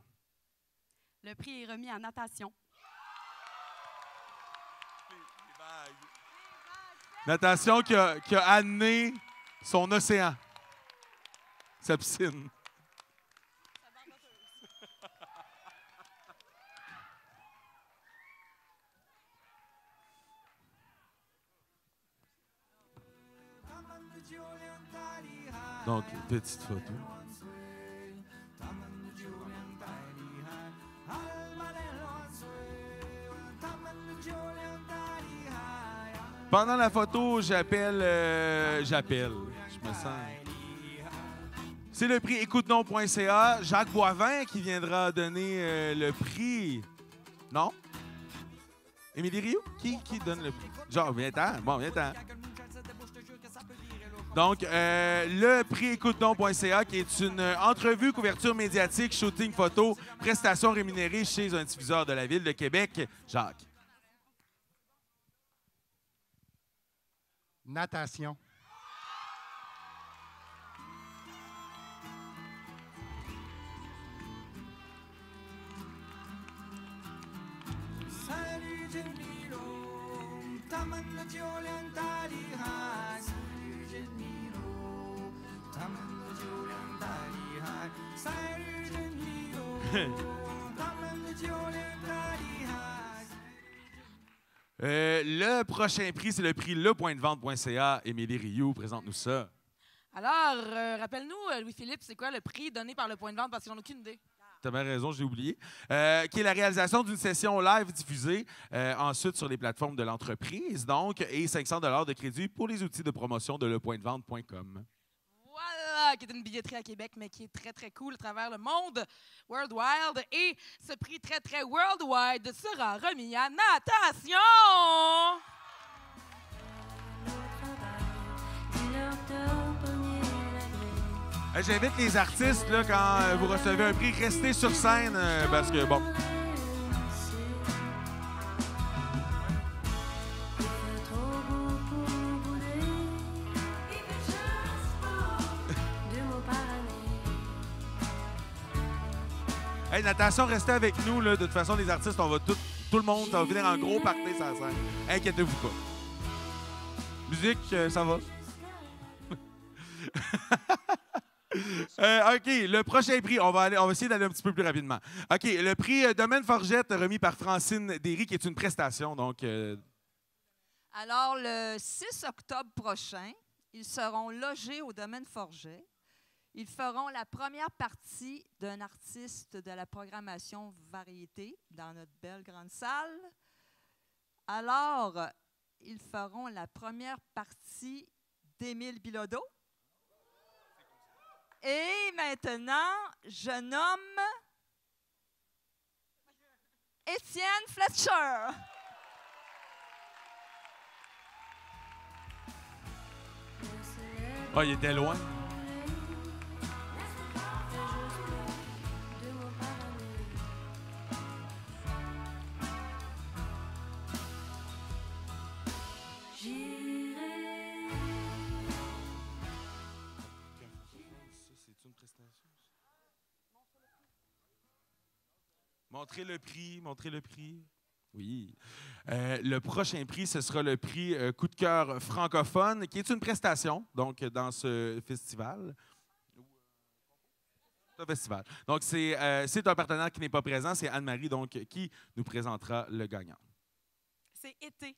Le prix est remis en natation. Natation qui a amené son océan, sa piscine. Donc, petite photo. Pendant la photo, j'appelle, je me sens. C'est le prix écoute-donc.ca. Jacques Boivin qui viendra donner le prix. Non? Émilie Rioux? Qui donne le prix? Genre, viens-t'en. Bon, viens-t'en. Donc, le prix écoute-donc.ca, qui est une entrevue, couverture médiatique, shooting photo, prestation rémunérée chez un diffuseur de la Ville de Québec. Jacques. Natation. Le prochain prix, c'est le prix lepointdevente.ca. Émilie Rioux, présente-nous ça. Alors, rappelle-nous, Louis-Philippe, c'est quoi le prix donné par Le Point de Vente? Parce qu'ils n'en ont aucune idée. Tu as bien raison, j'ai oublié. Qui est la réalisation d'une session live diffusée ensuite sur les plateformes de l'entreprise, donc, et 500 $ de crédit pour les outils de promotion de lepointdevente.com. Voilà, qui est une billetterie à Québec, mais qui est très, très cool à travers le monde, worldwide. Et ce prix très, très worldwide sera remis à Natation! J'invite les artistes, là, quand vous recevez un prix, restez sur scène, parce que, bon... Hey, Natation, restez avec nous. Là. De toute façon, les artistes, on va tout le monde, ça va venir en gros party sur la scène. Inquiétez-vous pas. Musique, ça va? OK, le prochain prix, on va essayer d'aller un petit peu plus rapidement. OK, le prix Domaine Forgette remis par Francine Derry, qui est une prestation, donc... Alors, le 6 octobre prochain, ils seront logés au Domaine Forget. Ils feront la première partie d'un artiste de la programmation variété dans notre belle grande salle. Alors, ils feront la première partie d'Émile Bilodeau. Et maintenant, je nomme Étienne Fletcher. Oh, il était loin. Montrez le prix. Oui. Le prochain prix, ce sera le prix Coup de cœur francophone, qui est une prestation, donc, dans ce festival. Donc, c'est un partenaire qui n'est pas présent, c'est Anne-Marie, donc, qui nous présentera le gagnant. C'est été.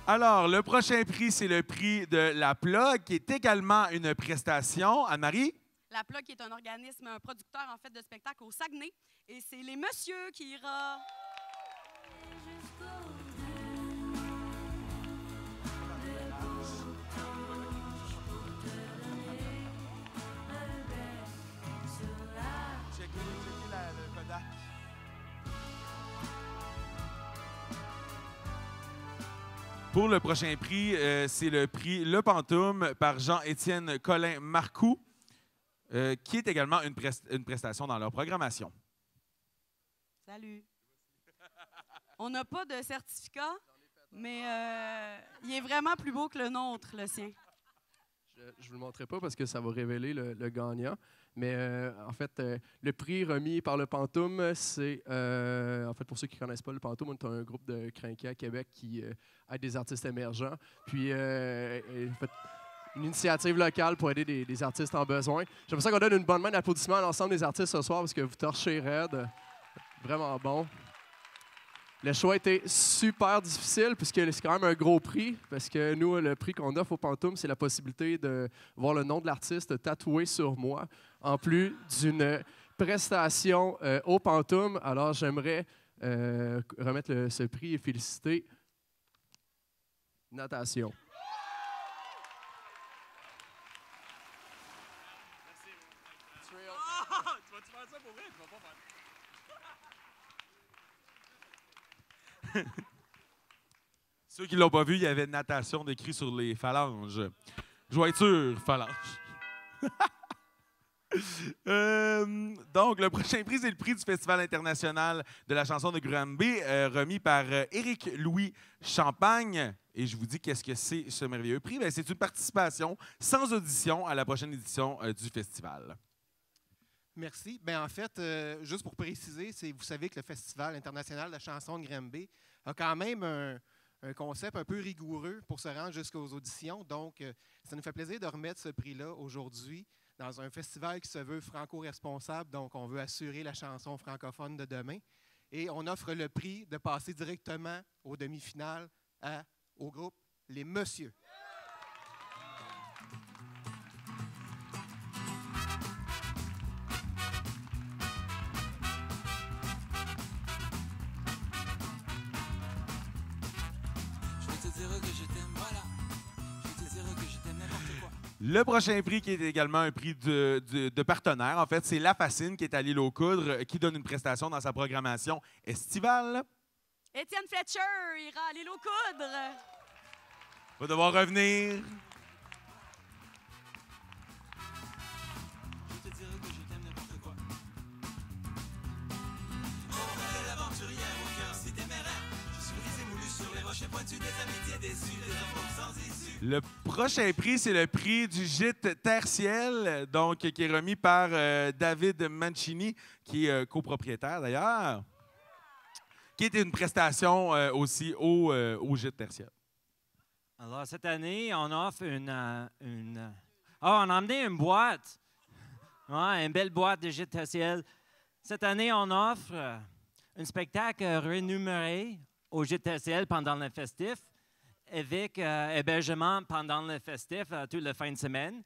Alors, le prochain prix, c'est le prix de La Plug, qui est également une prestation. Anne-Marie? La Plug est un organisme, un producteur en fait de spectacles au Saguenay. Et c'est les messieurs qui ira. Pour le prochain prix, c'est le prix Le Pantoum par Jean-Étienne Collin-Marcoux, qui est également une prestation dans leur programmation. Salut. On n'a pas de certificat, mais il est vraiment plus beau que le nôtre, le sien. Je ne vous le montrerai pas parce que ça va révéler le gagnant. Mais en fait, le prix remis par le Pantoum, c'est, en fait, pour ceux qui ne connaissent pas le Pantoum, on est un groupe de crinqués à Québec qui aide des artistes émergents. Puis, en fait, une initiative locale pour aider des artistes en besoin. J'aimerais ça qu'on donne une bonne main d'applaudissement à l'ensemble des artistes ce soir parce que vous torchez raide. Vraiment bon. Le choix était super difficile puisque c'est quand même un gros prix. Parce que nous, le prix qu'on offre au Pantoum, c'est la possibilité de voir le nom de l'artiste tatoué sur moi, en plus d'une prestation au Pantoum. Alors, j'aimerais remettre ce prix et féliciter Natation. Tu vas-tu faire ça pour vrai? Tu vas pas faire. Ceux qui ne l'ont pas vu, il y avait natation décrit sur les phalanges. Jointure, phalange. Donc, le prochain prix, c'est le prix du Festival international de la chanson de Granby, remis par Éric-Louis Champagne. Et je vous dis qu'est-ce que c'est ce merveilleux prix. C'est une participation sans audition à la prochaine édition du festival. Merci. Bien, en fait, juste pour préciser, vous savez que le Festival international de la chanson de Granby a quand même un concept un peu rigoureux pour se rendre jusqu'aux auditions. Donc, ça nous fait plaisir de remettre ce prix-là aujourd'hui dans un festival qui se veut franco-responsable. Donc, on veut assurer la chanson francophone de demain. Et on offre le prix de passer directement aux demi-finales au groupe Les Messieurs. Le prochain prix, qui est également un prix de partenaire, en fait, c'est La Fascine, qui est à l'Île aux Coudres, qui donne une prestation dans sa programmation estivale. Étienne Fletcher ira à l'Île aux Coudres. Va devoir revenir. Le prochain prix, c'est le prix du gîte Terre-Ciel, donc qui est remis par David Mancini, qui est copropriétaire d'ailleurs, qui était une prestation aussi au gîte Terre-Ciel. Alors, cette année, on offre on a emmené une boîte. Ouais, une belle boîte de gîte Terre-Ciel. Cette année, on offre un spectacle rémunéré au gîte Terre-Ciel pendant le festif, avec hébergement pendant le festif, toute la fin de semaine.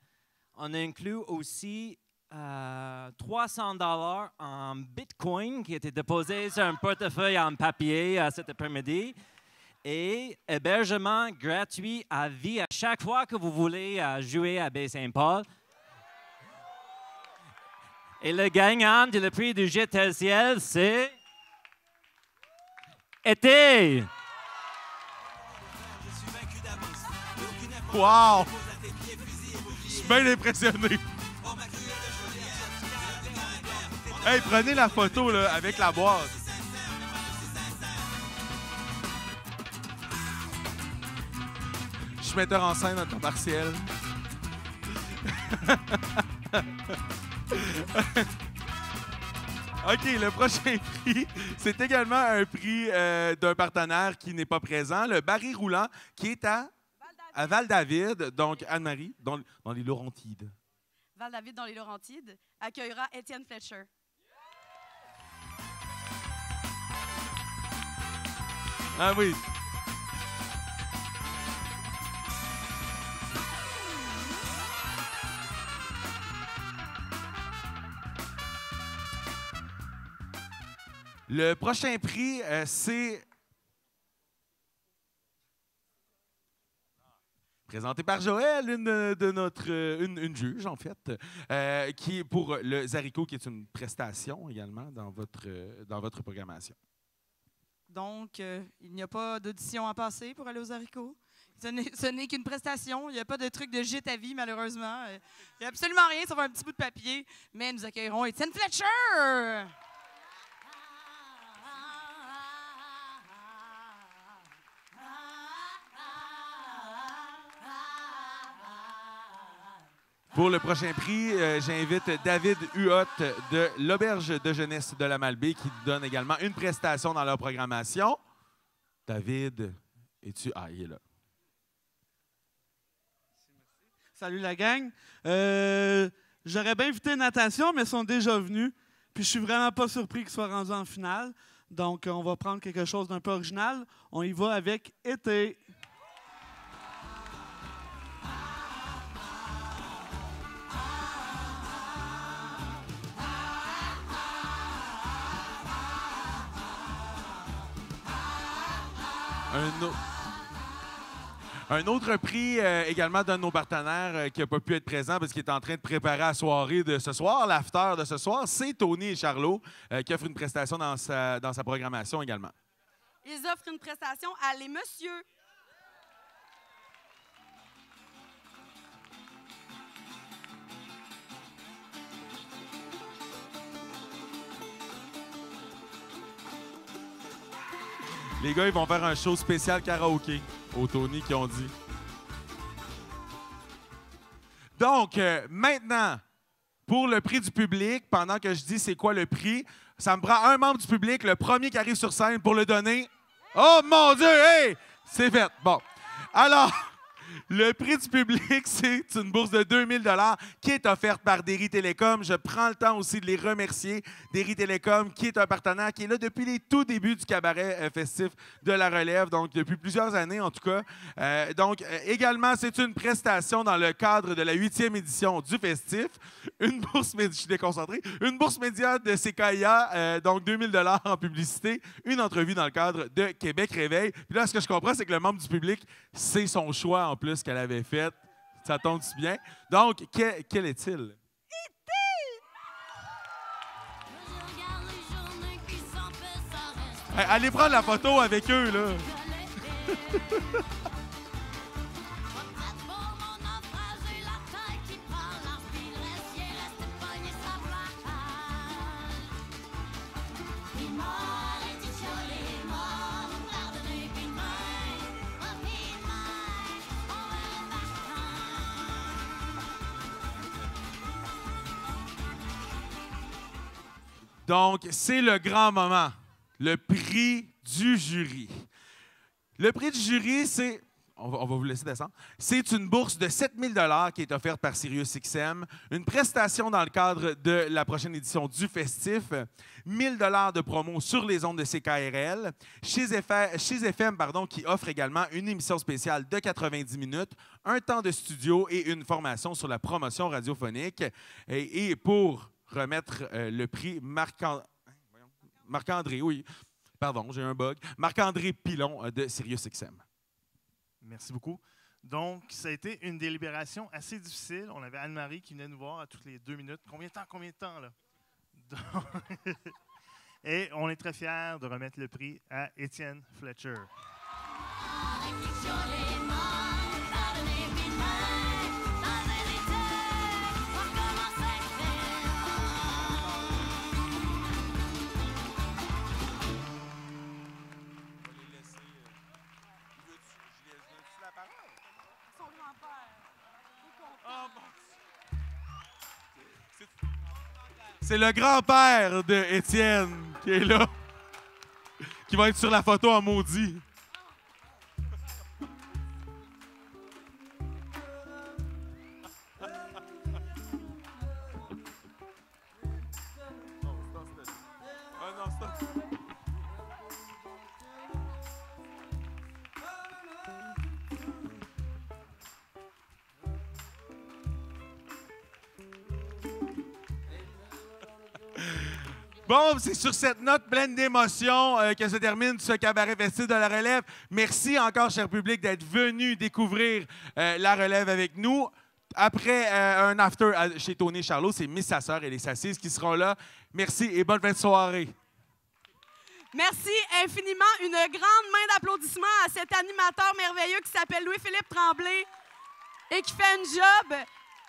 On inclut aussi 300 $ en Bitcoin qui était déposé sur un portefeuille en papier cet après-midi. Et hébergement gratuit à vie à chaque fois que vous voulez jouer à Baie-Saint-Paul. Et le gagnant du prix du gîte Terre-Ciel, c'est... Été! Wow! Je suis bien impressionné. Hey, prenez la photo là, avec la boîte. Je suis metteur en scène à temps partiel. OK, le prochain prix, c'est également un prix d'un partenaire qui n'est pas présent, le Baril roulant, qui est à Val-David, donc Anne-Marie, dans les Laurentides. Val-David, dans les Laurentides, accueillera Étienne Fletcher. Ah oui. Le prochain prix, c'est présenté par Joël, une juge, en fait, qui est pour le Zarico, qui est une prestation également dans votre programmation. Donc, il n'y a pas d'audition à passer pour aller aux haricots. Ce n'est qu'une prestation. Il n'y a pas de truc de gîte à vie, malheureusement. Il n'y a absolument rien, sauf un petit bout de papier. Mais nous accueillerons Étienne Fletcher! Pour le prochain prix, j'invite David Huot de l'Auberge de jeunesse de la Malbaie qui donne également une prestation dans leur programmation. David, es-tu... Ah, il est là. Salut la gang. J'aurais bien invité Natation, mais ils sont déjà venus. Puis je suis vraiment pas surpris qu'ils soient rendus en finale. Donc, on va prendre quelque chose d'un peu original. On y va avec Été. Un autre prix également d'un de nos partenaires qui n'a pas pu être présent parce qu'il est en train de préparer la soirée de ce soir, l'after de ce soir, c'est Tony et Charlot qui offrent une prestation dans sa programmation également. Ils offrent une prestation à Les Messieurs. Les gars, ils vont faire un show spécial karaoké au Tony qui ont dit. Donc, maintenant, pour le prix du public, pendant que je dis c'est quoi le prix, ça me prend un membre du public, le premier qui arrive sur scène pour le donner. Oh mon Dieu, hey! C'est fait. Bon. Alors, le prix du public, c'est une bourse de 2000 $ qui est offerte par Derry Télécom. Je prends le temps aussi de les remercier. Derry Télécom, qui est un partenaire qui est là depuis les tout débuts du cabaret festif de la Relève, donc depuis plusieurs années en tout cas. Également, c'est une prestation dans le cadre de la 8e édition du festif. Une bourse, je suis déconcentré, une bourse média de CKIA, donc 2000 $ en publicité, une entrevue dans le cadre de Québec Réveil. Puis là, ce que je comprends, c'est que le membre du public, c'est son choix en plus qu'elle avait fait. Ça tombe si bien. Donc, quel est-il? Hey, allez prendre la photo avec eux, là. Donc, c'est le grand moment, le prix du jury. Le prix du jury, c'est... On va vous laisser descendre. C'est une bourse de 7 000 $ qui est offerte par SiriusXM, une prestation dans le cadre de la prochaine édition du Festif, 1 000 $ de promo sur les ondes de CKRL, chez FM qui offre également une émission spéciale de 90 minutes, un temps de studio et une formation sur la promotion radiophonique. Et pour remettre le prix, Marc-André, oui, pardon, j'ai un bug, Marc-André Pilon de SiriusXM. Merci beaucoup. Donc, ça a été une délibération assez difficile. On avait Anne-Marie qui venait nous voir à toutes les 2 minutes. Combien de temps, là? Donc, et on est très fiers de remettre le prix à Étienne Fletcher. C'est le grand-père de Étienne qui est là, qui va être sur la photo en maudit. Bon, c'est sur cette note pleine d'émotions que se termine ce cabaret festif de la relève. Merci encore, cher public, d'être venu découvrir la relève avec nous. Après un after chez Tony Charlot, c'est Miss Sa Sœur et les Sassises qui seront là. Merci et bonne fin de soirée. Merci infiniment. Une grande main d'applaudissements à cet animateur merveilleux qui s'appelle Louis-Philippe Tremblay et qui fait un job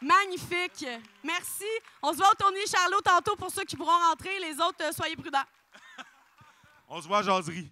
magnifique. Merci. On se voit au Tony Charlot tantôt pour ceux qui pourront rentrer. Les autres, soyez prudents. On se voit à Jaserie.